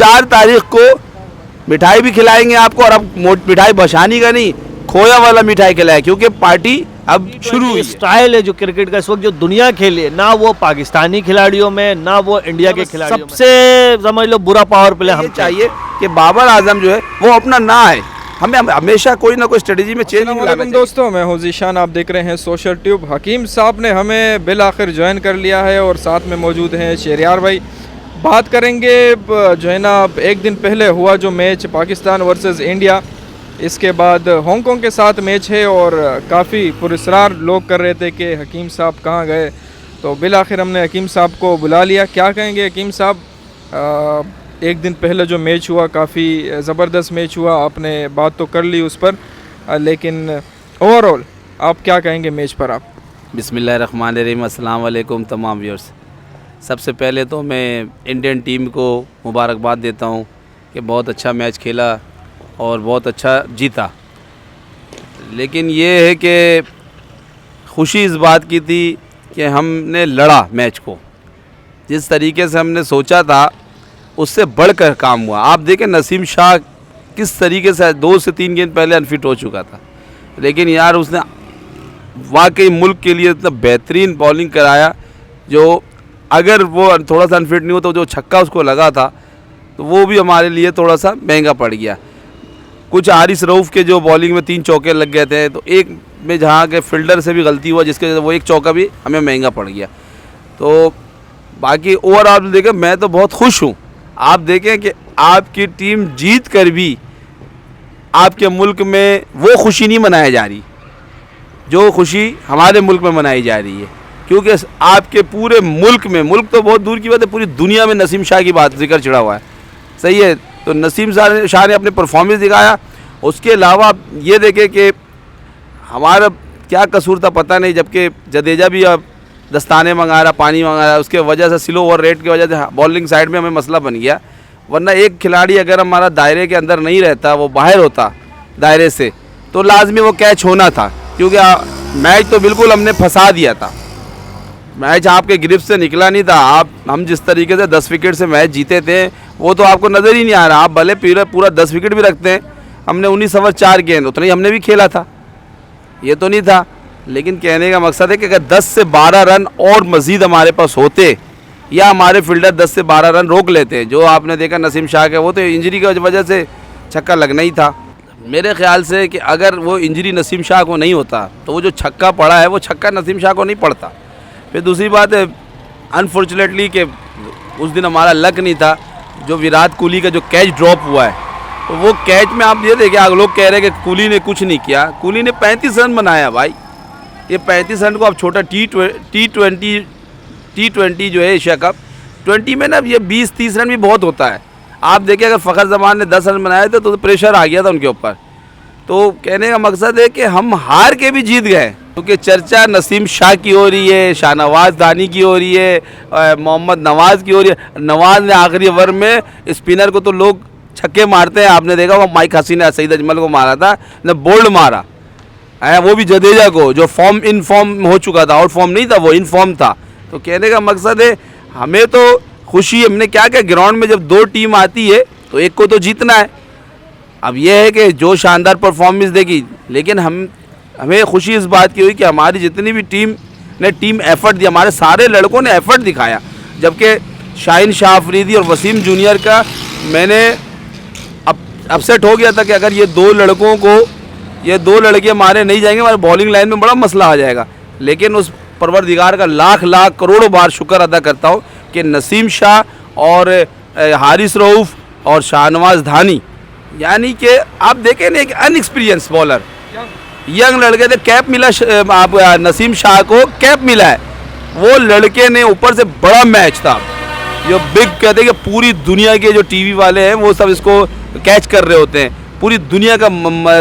4 तारीख को मिठाई भी खिलाएंगे आपको, और अब मिठाई बशानी का नहीं, खोया वाला मिठाई खिलाए, क्योंकि पार्टी अब शुरू हुई है। स्टाइल है जो क्रिकेट का इस वक्त जो दुनिया खेली है, ना वो पाकिस्तानी खिलाड़ियों में ना वो इंडिया के खिलाड़ियों में, सबसे समझ लो बुरा पावर प्ले हम चाहिए कि बाबर आजम जो है वो अपना ना है, हमें हमेशा कोई ना कोई स्ट्रेटजी में चेंज नहीं लाना चाहिए। दोस्तों, मैं हूं ज़ीशान, आप देख रहे हैं सोशल ट्यूब। हकीम साहब ने हमें बिल आखिर ज्वाइन कर लिया है और साथ में मौजूद हैं शहरियार भाई। बात करेंगे जो है ना, एक दिन पहले हुआ जो मैच पाकिस्तान वर्सेस इंडिया, इसके बाद हांगकांग के साथ मैच है और काफ़ी पुरस्कार लोग कर रहे थे कि हकीम साहब कहाँ गए, तो बिल आखिर हमने हकीम साहब को बुला लिया। क्या कहेंगे हकीम साहब, एक दिन पहले जो मैच हुआ काफ़ी ज़बरदस्त मैच हुआ, आपने बात तो कर ली उस पर, लेकिन ओवरऑल आप क्या कहेंगे मैच पर आप? बिस्मिल्लाहिर्रहमानिर्रहीम, अस्सलाम वालेकुम तमाम व्यूअर्स। सबसे पहले तो मैं इंडियन टीम को मुबारकबाद देता हूँ कि बहुत अच्छा मैच खेला और बहुत अच्छा जीता, लेकिन ये है कि खुशी इस बात की थी कि हमने लड़ा मैच को, जिस तरीके से हमने सोचा था उससे बढ़कर काम हुआ। आप देखें नसीम शाह किस तरीके से 2 से 3 गेंद पहले अनफिट हो चुका था, लेकिन यार उसने वाकई मुल्क के लिए इतना बेहतरीन बॉलिंग कराया, जो अगर वो थोड़ा सा अनफिट नहीं हो तो जो छक्का उसको लगा था तो वो भी हमारे लिए थोड़ा सा महंगा पड़ गया। कुछ हारिस रऊफ़ के जो बॉलिंग में 3 चौके लग गए थे, तो एक में जहाँ के फील्डर से भी गलती हुआ, जिसके वजह से वो एक चौका भी हमें महंगा पड़ गया। तो बाकी ओवरऑल देखें मैं तो बहुत खुश हूँ। आप देखें कि आपकी टीम जीत कर भी आपके मुल्क में वो खुशी नहीं मनाई जा रही जो खुशी हमारे मुल्क में मनाई जा रही है, क्योंकि आपके पूरे मुल्क में, मुल्क तो बहुत दूर की बात है, पूरी दुनिया में नसीम शाह की बात जिक्र चढ़ा हुआ है। सही है, तो नसीम शाह ने अपने परफॉर्मेंस दिखाया। उसके अलावा ये देखें कि हमारा क्या कसूर था पता नहीं, जबकि जडेजा भी अब दस्ताने मंगा रहा, पानी मंगा रहा, उसके वजह से स्लो ओवर रेट की वजह से बॉलिंग साइड में हमें मसला बन गया। वरना एक खिलाड़ी अगर हमारा दायरे के अंदर नहीं रहता, वो बाहर होता दायरे से, तो लाजमी वो कैच होना था, क्योंकि मैच तो बिल्कुल हमने फंसा दिया था। मैच आपके ग्रिप से निकला नहीं था। हम जिस तरीके से 10 विकेट से मैच जीते थे वो तो आपको नज़र ही नहीं आ रहा। आप भले पूरा 10 विकेट भी रखते हैं, हमने 19 ओवर 4 गेंद उतना ही हमने भी खेला था, ये तो नहीं था। लेकिन कहने का मकसद है कि अगर 10 से 12 रन और मज़ीद हमारे पास होते, या हमारे फील्डर 10 से 12 रन रोक लेते, जो आपने देखा नसीम शाह के, वो तो इंजरी की वजह से छक्का लगना ही था। मेरे ख्याल से कि अगर वो इंजरी नसीम शाह को नहीं होता तो वो जो छक्का पड़ा है वो छक्का नसीम शाह को नहीं पड़ता। फिर दूसरी बात है, अनफॉर्चुनेटली कि उस दिन हमारा लक नहीं था, जो विराट कोहली का जो कैच ड्रॉप हुआ है, तो वो कैच में आप ये देखिए, आप लोग कह रहे हैं कि कोहली ने कुछ नहीं किया। कोहली ने 35 रन बनाया भाई। ये 35 रन को आप छोटा टी20 जो है एशिया कप 20 में ना, ये 20-30 रन भी बहुत होता है। आप देखिए अगर फ़खर जमान ने 10 रन बनाए थे तो प्रेशर आ गया था उनके ऊपर। तो कहने का मकसद है कि हम हार के भी जीत गए, क्योंकि चर्चा नसीम शाह की हो रही है, शाहनवाज दानी की हो रही है, मोहम्मद नवाज़ की हो रही है। नवाज़ ने आखिरी ओवर में स्पिनर को तो लोग छक्के मारते हैं, आपने देखा वो माइक हसीन ने सईद अजमल को मारा था, ने बोल्ड मारा है, वो भी जडेजा को, जो इन फॉर्म हो चुका था, आउट फॉर्म नहीं था, वो इन फॉर्म था। तो कहने का मकसद है हमें तो खुशी, हमने क्या क्या ग्राउंड में जब 2 टीम आती है तो एक को तो जीतना है। अब यह है कि जो शानदार परफॉर्मेंस देगी, लेकिन हमें खुशी इस बात की हुई कि हमारी जितनी भी टीम ने टीम एफर्ट दिया, हमारे सारे लड़कों ने एफर्ट दिखाया। जबकि शाहीन शाह अफरीदी और वसीम जूनियर का मैंने अपसेट हो गया था कि अगर ये 2 लड़के हमारे नहीं जाएंगे, हमारे बॉलिंग लाइन में बड़ा मसला आ जाएगा। लेकिन उस परवरदिगार का लाख लाख करोड़ों बार शुक्र अदा करता हूँ कि नसीम शाह और हारिस रऊफ़ और शाहनवाज धानी, यानी कि आप देखें ना, एक अनएक्सपीरियंस बॉलर, यंग लड़के थे, कैप मिला, आप नसीम शाह को कैप मिला है। वो लड़के ने ऊपर से बड़ा मैच था, जो बिग कहते हैं कि पूरी दुनिया के जो टीवी वाले हैं वो सब इसको कैच कर रहे होते हैं, पूरी दुनिया का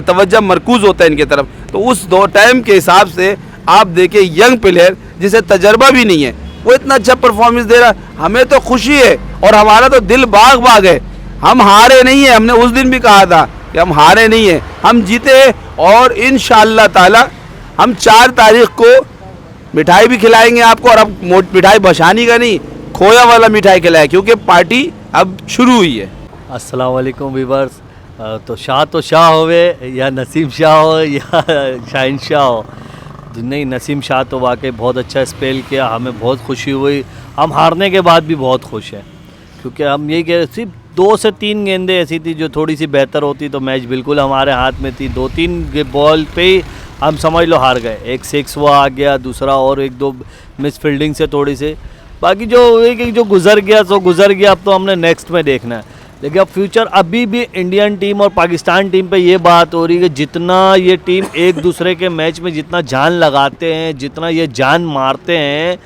तवज्जो मरकूज़ होता है इनके तरफ। तो उस 2 टाइम के हिसाब से आप देखें, यंग प्लेयर जिसे तजर्बा भी नहीं है, वो इतना अच्छा परफॉर्मेंस दे रहा, हमें तो खुशी है और हमारा तो दिल बाग बाग है। हम हारे नहीं हैं, हमने उस दिन भी कहा था कि हम हारे नहीं हैं, हम जीते। और इंशाअल्लाह ताला हम 4 तारीख को मिठाई भी खिलाएंगे आपको, और अब मिठाई बशानी का नहीं, खोया वाला मिठाई खिलाए, क्योंकि पार्टी अब शुरू हुई है। अस्सलाम वालेकुम वीवर्स। तो शाह होवे या नसीम शाह हो या शाहिन शाह हो, नहीं नसीम शाह तो वाकई बहुत अच्छा स्पेल किया, हमें बहुत खुशी हुई। हम हारने के बाद भी बहुत खुश हैं क्योंकि हम यही कह रहे सिर्फ 2 से 3 गेंदें ऐसी थी जो थोड़ी सी बेहतर होती तो मैच बिल्कुल हमारे हाथ में थी। 2-3 बॉल पे ही हम समझ लो हार गए। एक 6 वो आ गया, दूसरा और 1-2 मिस फील्डिंग से थोड़ी सी, बाकी जो गुजर गया तो गुजर गया। अब तो हमने नेक्स्ट में देखना है। लेकिन अब फ्यूचर अभी भी इंडियन टीम और पाकिस्तान टीम पे ये बात हो रही है कि जितना ये टीम एक दूसरे के मैच में जितना जान लगाते हैं, जितना ये जान मारते हैं,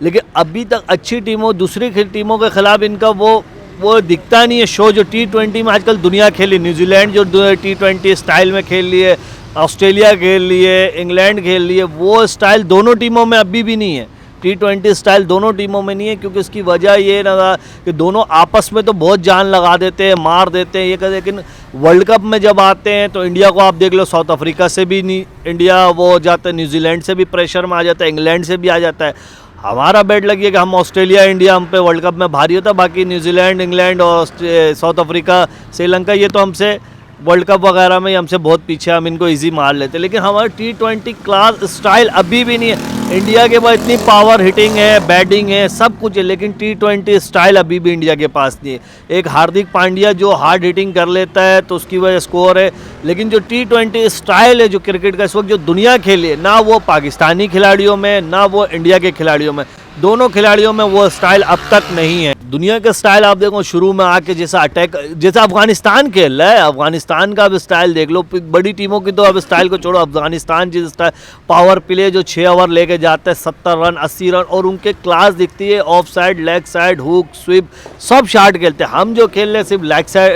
लेकिन अभी तक अच्छी टीमों दूसरी टीमों के खिलाफ इनका वो दिखता नहीं है शो। जो T20 में आजकल दुनिया खेली, न्यूजीलैंड जो T20 स्टाइल में खेल लिए, ऑस्ट्रेलिया खेल लिए, इंग्लैंड खेल लिए, वो स्टाइल दोनों टीमों में अभी भी नहीं है। T20 स्टाइल दोनों टीमों में नहीं है क्योंकि उसकी वजह ये ना कि दोनों आपस में तो बहुत जान लगा देते हैं, मार देते हैं ये कर, लेकिन वर्ल्ड कप में जब आते हैं तो इंडिया को आप देख लो, साउथ अफ्रीका से भी नहीं इंडिया वो हो जाता है, न्यूजीलैंड से भी प्रेशर में आ जाता है, इंग्लैंड से भी आ जाता है। हमारा बैट लगी है कि हम ऑस्ट्रेलिया इंडिया हम पे वर्ल्ड कप में भारी होता है, बाकी न्यूजीलैंड इंग्लैंड और साउथ अफ्रीका श्रीलंका ये तो हमसे वर्ल्ड कप वगैरह में हमसे बहुत पीछे, हम इनको इजी मार लेते। लेकिन हमारा T20 क्लास स्टाइल अभी भी नहीं है। इंडिया के पास इतनी पावर हिटिंग है, बैटिंग है, सब कुछ है, लेकिन T20 स्टाइल अभी भी इंडिया के पास नहीं है। एक हार्दिक पांड्या जो हार्ड हिटिंग कर लेता है तो उसकी वजह स्कोर है, लेकिन जो T20 स्टाइल है जो क्रिकेट का इस वक्त जो दुनिया खेली है, ना वो पाकिस्तानी खिलाड़ियों में ना वो इंडिया के खिलाड़ियों में, दोनों खिलाड़ियों में वो स्टाइल अब तक नहीं है। दुनिया का स्टाइल आप देखो, शुरू में आके जैसा अटैक, जैसा अफगानिस्तान खेल रहा है, अफगानिस्तान का अब स्टाइल देख लो। बड़ी टीमों की तो अब स्टाइल को छोड़ो, अफगानिस्तान जिस स्टाइल पावर प्ले जो 6 ओवर लेके जाते हैं, 70 रन 80 रन, और उनके क्लास दिखती है। Off side, leg side, hook, sweep सब शॉट खेलते हैं। हम जो खेल रहे हैं सिर्फ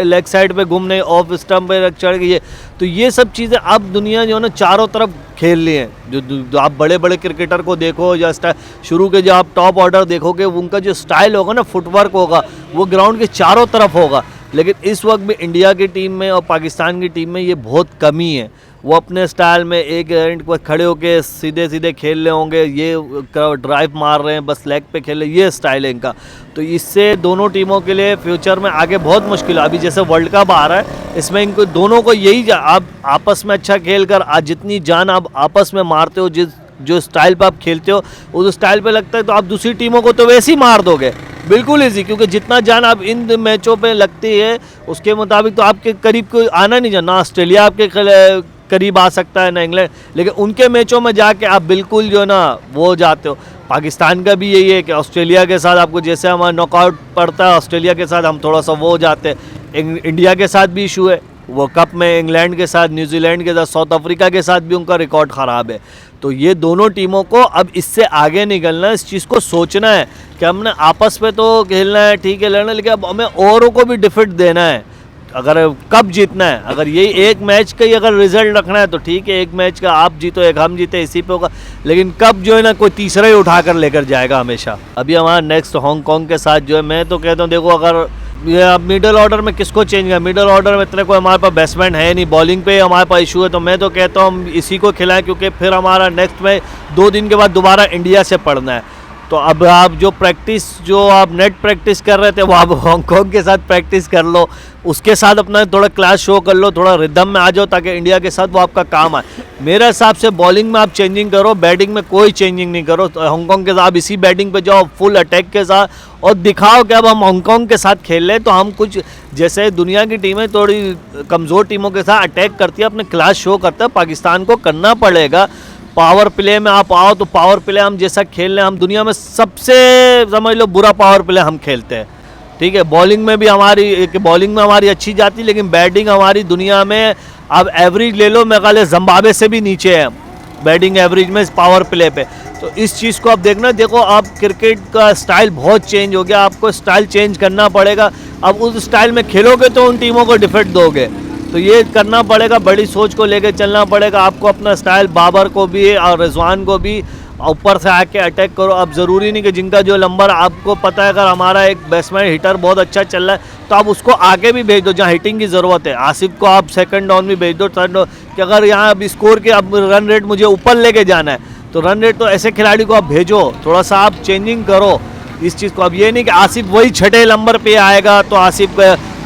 लेग साइड पे घूमने, ऑफ स्टम्प पे चढ़ गए, तो ये सब चीज़ें अब दुनिया जो है ना चारों तरफ खेल लिए हैं। जो आप बड़े बड़े क्रिकेटर को देखो या शुरू के जो आप टॉप ऑर्डर देखोगे, उनका जो स्टाइल होगा ना, फुटवर्क होगा, वो ग्राउंड के चारों तरफ होगा। लेकिन इस वक्त भी इंडिया की टीम में और पाकिस्तान की टीम में ये बहुत कमी है। वो अपने स्टाइल में एक एंड पर खड़े होके सीधे सीधे खेल रहे होंगे, ये ड्राइव मार रहे हैं, बस लेग पे खेल रहे, ये स्टाइल है इनका। तो इससे दोनों टीमों के लिए फ्यूचर में आगे बहुत मुश्किल है। अभी जैसे वर्ल्ड कप आ रहा है, इसमें इनको दोनों को यही आप आपस में अच्छा खेल कर जितनी जान आप आपस में मारते हो, जो स्टाइल पर आप खेलते हो, उस स्टाइल पे लगता है तो आप दूसरी टीमों को तो वैसे ही मार दोगे बिल्कुल ईजी, क्योंकि जितना जान आप इन मैचों पे लगती है उसके मुताबिक तो आपके करीब कोई आना नहीं जाना। ऑस्ट्रेलिया आपके करीब आ सकता है ना इंग्लैंड, लेकिन उनके मैचों में जाके आप बिल्कुल जो ना वो जाते हो। पाकिस्तान का भी यही है कि ऑस्ट्रेलिया के साथ आपको जैसे हमारा नॉकआउट पड़ता है, ऑस्ट्रेलिया के साथ हम थोड़ा सा वो जाते हैं। इंडिया के साथ भी इशू है, वो कप में इंग्लैंड के साथ, न्यूजीलैंड के साथ, साउथ अफ्रीका के साथ भी उनका रिकॉर्ड ख़राब है। तो ये दोनों टीमों को अब इससे आगे निकलना है, इस चीज़ को सोचना है कि हमने आपस में तो खेलना है, ठीक है लड़ना, लेकिन अब हमें औरों को भी डिफिट देना है। अगर कब जीतना है, अगर यही एक मैच का ही अगर रिजल्ट रखना है तो ठीक है, एक मैच का आप जीतो एक हम जीते, इसी पे होगा। लेकिन कब जो है ना कोई तीसरा ही उठा कर लेकर जाएगा हमेशा। अभी हमारा नेक्स्ट हांगकांग के साथ जो है, मैं तो कहता हूँ देखो, अगर ये अब मिडल ऑर्डर में किसको चेंज किया, मिडल ऑर्डर में इतने कोई हमारे पास बैट्समैन है नहीं, बॉलिंग पे हमारे पास इशू है, तो मैं तो कहता हूँ हम इसी को खिलाएं, क्योंकि फिर हमारा नेक्स्ट में 2 दिन के बाद दोबारा इंडिया से पढ़ना है। तो अब आप जो प्रैक्टिस जो आप नेट प्रैक्टिस कर रहे थे वो आप हांगकांग के साथ प्रैक्टिस कर लो, उसके साथ अपना थोड़ा क्लास शो कर लो, थोड़ा रिदम में आ जाओ ताकि इंडिया के साथ वो आपका काम आए। मेरे हिसाब से बॉलिंग में आप चेंजिंग करो, बैटिंग में कोई चेंजिंग नहीं करो। तो हांगकांग के साथ आप इसी बैटिंग पे जाओ फुल अटैक के साथ, और दिखाओ कि अब हम हांगकांग के साथ खेल रहे हैं। तो हम कुछ जैसे दुनिया की टीमें थोड़ी कमज़ोर टीमों के साथ अटैक करती है, अपने क्लास शो करता है, पाकिस्तान को करना पड़ेगा। पावर प्ले में आप आओ तो पावर प्ले हम जैसा खेल रहे हैं, हम दुनिया में सबसे समझ लो बुरा पावर प्ले हम खेलते हैं, ठीक है। बॉलिंग में भी हमारी अच्छी जाती, लेकिन बैटिंग हमारी दुनिया में अब एवरेज ले लो, मेघालय जिम्बाब्वे से भी नीचे है बैटिंग एवरेज में पावर प्ले पे। तो इस चीज़ को आप देखना, देखो आप क्रिकेट का स्टाइल बहुत चेंज हो गया, आपको स्टाइल चेंज करना पड़ेगा। अब उस स्टाइल में खेलोगे तो उन टीमों को डिफिट दोगे, तो ये करना पड़ेगा, बड़ी सोच को लेकर चलना पड़ेगा आपको। अपना स्टाइल बाबर को भी और रिजवान को भी ऊपर से आके अटैक करो। अब ज़रूरी नहीं कि जिनका जो नंबर आपको पता है, अगर हमारा एक बैट्समैन हिटर बहुत अच्छा चल रहा है तो आप उसको आगे भी भेज दो जहाँ हिटिंग की ज़रूरत है। आसिफ को आप सेकंड डाउन भी भेज दो, थर्ड डाउन, कि अगर यहाँ अब स्कोर के अब रन रेट मुझे ऊपर लेके जाना है तो रन रेट तो ऐसे खिलाड़ी को आप भेजो, थोड़ा सा आप चेंजिंग करो इस चीज़ को। अब ये नहीं कि आसिफ वही छठे नंबर पे आएगा तो आसिफ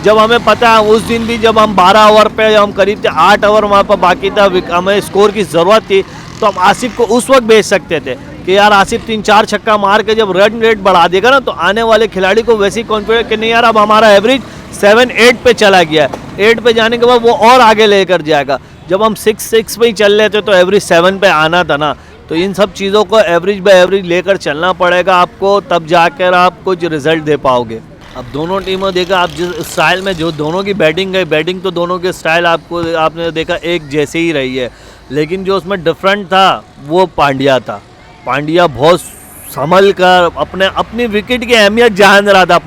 जब हमें पता है उस दिन भी जब हम 12 ओवर पे हम करीब थे 8 ओवर वहाँ पर बाकी था, हमें स्कोर की ज़रूरत थी, तो हम आसिफ को उस वक्त भेज सकते थे कि यार आसिफ 3-4 छक्का मार के जब रन रेट बढ़ा देगा ना, तो आने वाले खिलाड़ी को वैसी कॉन्फिडेंस कि नहीं यार अब हमारा एवरेज 7-8 पे चला गया है, 8 पे जाने के बाद वो और आगे लेकर जाएगा। जब हम 6 पे ही चल रहे थे तो एवरेज 7 पे आना था ना। तो इन सब चीज़ों को एवरेज बाय एवरेज लेकर चलना पड़ेगा आपको, तब जाकर आप कुछ रिजल्ट दे पाओगे। अब दोनों टीमों देखा आप जिस स्टाइल में जो दोनों की बैटिंग है, बैटिंग तो दोनों के स्टाइल आपने देखा एक जैसे ही रही है, लेकिन जो उसमें डिफरेंट था वो पांड्या था। पांड्या बहुत संभल कर अपनी विकेट की अहमियत जान रहा था।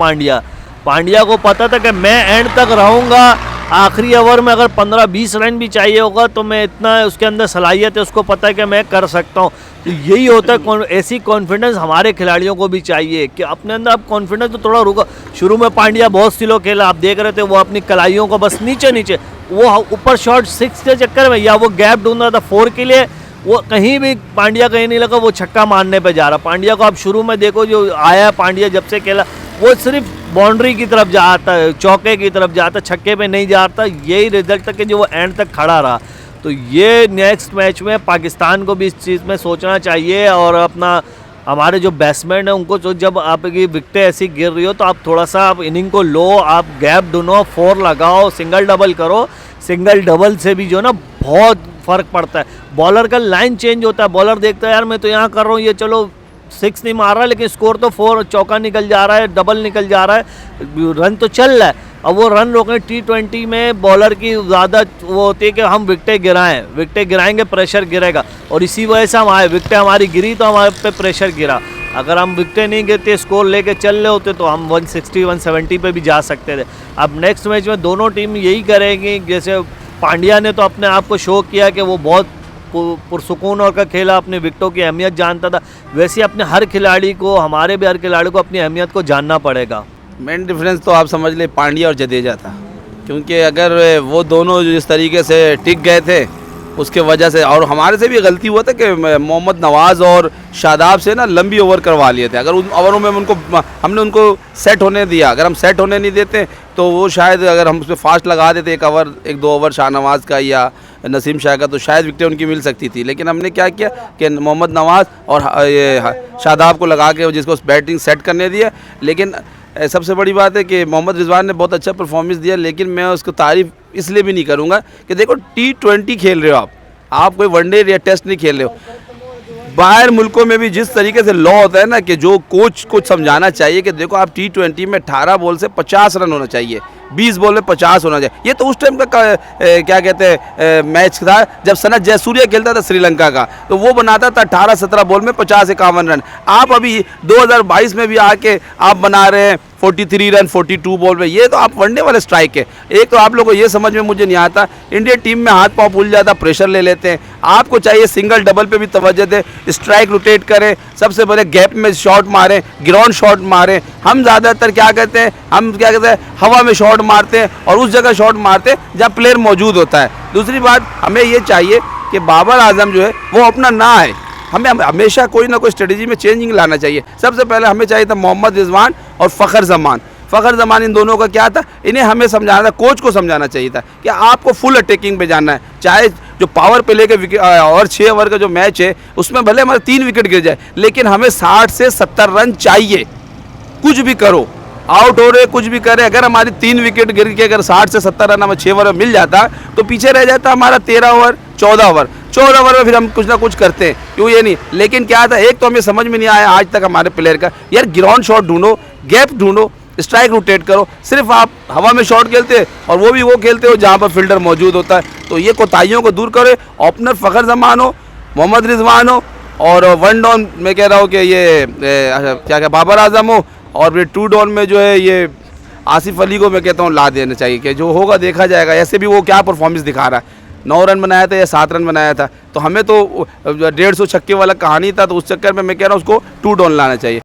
पांड्या को पता था कि मैं एंड तक रहूँगा, आखिरी ओवर में अगर 15-20 रन भी चाहिए होगा तो मैं इतना उसके अंदर सलाहियत है, उसको पता है कि मैं कर सकता हूँ। तो यही होता है, ऐसी कॉन्फिडेंस हमारे खिलाड़ियों को भी चाहिए कि अपने अंदर आप कॉन्फिडेंस तो थोड़ा रुका। शुरू में पांड्या बहुत स्लो खेला, आप देख रहे थे वो अपनी कलाइयों को बस नीचे वो ऊपर शॉट 6 के चक्कर में या वो गैप ढूंढ रहा था 4 के लिए, वो कहीं भी पांड्या कहीं नहीं लगा, वो छक्का मारने पे जा रहा। पांड्या को आप शुरू में देखो जो आया पांड्या जब से खेला वो सिर्फ बाउंड्री की तरफ जाता है, चौके की तरफ जाता, छक्के पे नहीं जाता। यही रिजल्ट तक कि जो वो एंड तक खड़ा रहा। तो ये नेक्स्ट मैच में पाकिस्तान को भी इस चीज़ में सोचना चाहिए, और अपना हमारे जो बैट्समैन है उनको तो जब आपकी विकेटें ऐसी गिर रही हो तो आप थोड़ा सा आप इनिंग को लो, आप गैप ढूंढो, 4 लगाओ, सिंगल डबल करो। सिंगल डबल से भी जो ना बहुत फ़र्क पड़ता है। बॉलर का लाइन चेंज होता है, बॉलर देखता है यार मैं तो यहाँ कर रहा हूँ, ये चलो 6 नहीं मार रहा लेकिन स्कोर तो 4, चौका निकल जा रहा है, डबल निकल जा रहा है, रन तो चल रहा है। अब वो रन रोकने T20 में बॉलर की ज़्यादा वो होती है कि हम विकेटें गिराएं, विकेटें गिराएंगे प्रेशर गिरेगा, और इसी वजह से हम आए, विकेटें हमारी गिरी तो हमारे पे प्रेशर गिरा। अगर हम विकेटें नहीं गिरते, स्कोर लेके चल रहे होते तो हम 160-170 पे भी जा सकते थे। अब नेक्स्ट मैच में दोनों टीम यही करेंगी। जैसे पांड्या ने तो अपने आप को शो किया कि वो बहुत पुरसुकून और का खेला, अपनी विकेटों की अहमियत जानता था, वैसे अपने हर खिलाड़ी को, हमारे भी हर खिलाड़ी को अपनी अहमियत को जानना पड़ेगा। मेन डिफरेंस तो आप समझ ले पांड्या और जडेजा था, क्योंकि अगर वो दोनों जिस तरीके से टिक गए थे उसके वजह से, और हमारे से भी गलती हुआ था कि मोहम्मद नवाज़ और शादाब से ना लंबी ओवर करवा लिए थे। अगर उन ओवरों में हमने उनको सेट होने दिया, अगर हम सेट होने नहीं देते तो वो शायद अगर हम उस पर फास्ट लगा देते 1-2 ओवर शाहनवाज़ का या नसीम शाह का, तो शायद विकेटें उनकी मिल सकती थी। लेकिन हमने क्या किया कि मोहम्मद नवाज़ और ये शादाब को लगा के जिसको बैटिंग सेट करने दिया। लेकिन सबसे बड़ी बात है कि मोहम्मद रिजवान ने बहुत अच्छा परफॉर्मेंस दिया, लेकिन मैं उसको तारीफ़ इसलिए भी नहीं करूँगा कि देखो T20 खेल रहे हो आप कोई वनडे या टेस्ट नहीं खेल रहे हो। बाहर मुल्कों में भी जिस तरीके से लॉ होता है ना कि जो कोच को समझाना चाहिए कि देखो आप T20 में 18 बॉल से 50 रन होना चाहिए, 20 बॉल में 50 होना चाहिए। ये तो उस टाइम का क्या कहते हैं मैच था जब सनत जयसूर्या खेलता था श्रीलंका का, तो वो बनाता था 18-17 बॉल में 50-51 रन। आप अभी 2022 में भी आके आप बना रहे हैं 43 रन 42 बॉल में। ये तो आप वनडे वाले स्ट्राइक है। एक तो आप लोगों को ये समझ में मुझे नहीं आता, इंडियन टीम में हाथ पाँव भूल जाता, प्रेशर ले लेते हैं। आपको चाहिए सिंगल डबल पे भी तवज्जो दें, स्ट्राइक रोटेट करें, सबसे पहले गैप में शॉट मारें, ग्राउंड शॉट मारें। हम ज़्यादातर क्या कहते हैं हवा में शॉट मारते हैं और उस जगह शॉट मारते हैं जहाँ प्लेयर मौजूद होता है। दूसरी बात हमें ये चाहिए कि बाबर आजम जो है वो अपना ना है, हमें हमेशा कोई ना कोई स्ट्रेटजी में चेंजिंग लाना चाहिए। सबसे पहले हमें चाहिए था मोहम्मद रिजवान और फ़खर जमान, इन दोनों का क्या था, इन्हें हमें समझाना था, कोच को समझाना चाहिए था कि आपको फुल अटैकिंग पे जाना है। चाहे जो पावर प्ले के विकेट और 6 ओवर का जो मैच है उसमें भले हमारे 3 विकेट गिर जाए, लेकिन हमें 60 से 70 रन चाहिए। कुछ भी करो, आउट हो रहे कुछ भी करे, अगर हमारी 3 विकेट गिर के अगर 60 से 70 रन हमें 6 ओवर में मिल जाता तो पीछे रह जाता हमारा 13 ओवर 14 ओवर में फिर हम कुछ ना कुछ करते हैं, क्यों ये नहीं। लेकिन क्या था, एक तो हमें समझ में नहीं आया आज तक हमारे प्लेयर का, यार ग्राउंड शॉट ढूंढो, गैप ढूंढो, स्ट्राइक रोटेट करो। सिर्फ आप हवा में शॉट खेलते हैं और वो भी वो खेलते हो जहाँ पर फील्डर मौजूद होता है। तो ये कोताहियों को दूर करें। ओपनर फ़खर जमान हो, मोहम्मद रिजवान हो, और 1 डाउन में कह रहा हूँ कि ये क्या बाबर आजम हो, और फिर 2 डाउन में जो है ये आसिफ अली को मैं कहता हूँ ला देना चाहिए कि जो होगा देखा जाएगा। ऐसे भी वो क्या परफॉर्मेंस दिखा रहा है, 9 रन बनाया था या 7 रन बनाया था, तो हमें तो 150 छक्के वाला कहानी था, तो उस चक्कर में मैं कह रहा हूँ उसको 2 डाउन लाना चाहिए।